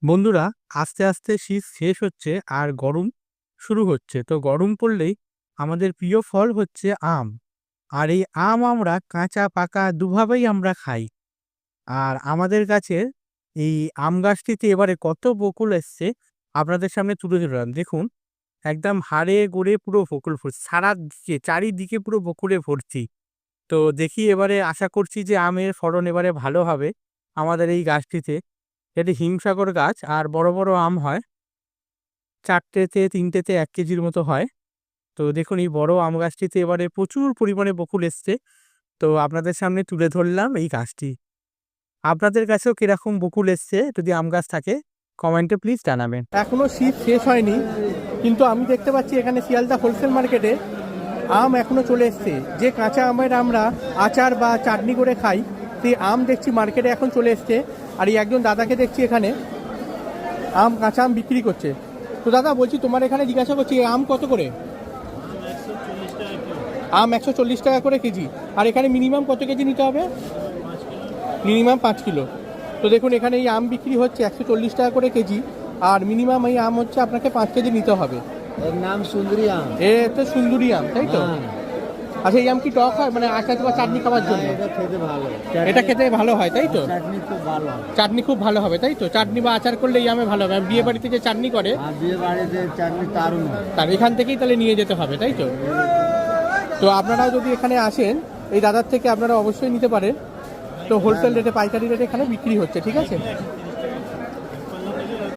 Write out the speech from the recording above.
বন্ধুরা, আস্তে আস্তে শীত শেষ হচ্ছে আর গরম শুরু হচ্ছে। তো গরম পড়লেই আমাদের প্রিয় ফল হচ্ছে আম। আর এই আম আমরা কাঁচা পাকা দুভাবেই আমরা খাই। আর আমাদের গাছে এই আম গাছটিতে এবারে কত বকুল এসছে আপনাদের সামনে তুলে ধরলাম। দেখুন, একদম হাড়ে গোড়ে পুরো বকুল ফুটছে, সারা দিকে চারিদিকে পুরো বকুলে ভর্তি। তো দেখি, এবারে আশা করছি যে আমের ফলন এবারে ভালো হবে আমাদের এই গাছটিতে। এটি হিমসাগর গাছ আর বড় বড় আম হয়, ৪টেতে ৩টেতে ১ কেজির মতো হয়। তো দেখুন, এই বড় আম গাছটিতে এবারে প্রচুর পরিমাণে বকুল এসছে। তো আপনাদের সামনে তুলে ধরলাম এই গাছটি। আপনাদের কাছেও কিরকম বকুল এসছে যদি আম গাছ থাকে, কমেন্টে প্লিজ জানাবেন। এখনো শীত শেষ হয়নি, কিন্তু আমি দেখতে পাচ্ছি এখানে শিয়ালদা হোলসেল মার্কেটে আম এখনো চলে এসছে। যে কাঁচা আমের আমরা আচার বা চাটনি করে খাই, সেই আম দেখছি মার্কেটে এখন চলে এসছে। আর এই একজন দাদাকে দেখছি এখানে কাঁচা আম বিক্রি করছে। তো দাদা বলছি, তোমার এখানে জিজ্ঞাসা করছি, এই আম কত করে? আম 140 টাকা করে কেজি। আর এখানে মিনিমাম কত কেজি নিতে হবে? Minimum 5 kilo. তো দেখুন, এখানে এই আম বিক্রি হচ্ছে 140 টাকা করে কেজি। আর মিনিমাম এই আম হচ্ছে আপনাকে 5 কেজি নিতে হবে। এর নাম সুন্দরী আম। এ তো সুন্দরী আম, তাই তো? হ্যাঁ। আচ্ছা, এই আম কি টক হয়, মানে আচার বা চাটনি খাওয়ার জন্য? এটা খেতে ভালো। এটা খেতে ভালো হয়, তাই তো? চাটনি খুব ভালো হয়। চাটনি খুব ভালো হবে, তাই তো? চাটনি বা আচার করলে এই আমে ভালো হবে। বিয়ে বাড়িতে যে চাটনি করে, আর বিয়ে বাড়িতে চাটনি দারুণ হয়। তার এখান থেকেই তাহলে নিয়ে যেতে হবে, তাই তো? তো আপনারাও যদি এখানে আসেন, এই দাদার থেকে আপনারা অবশ্যই নিতে পারেন। তো হোলসেল রেটে, পাইকারি রেটে এখানে বিক্রি হচ্ছে, ঠিক আছে?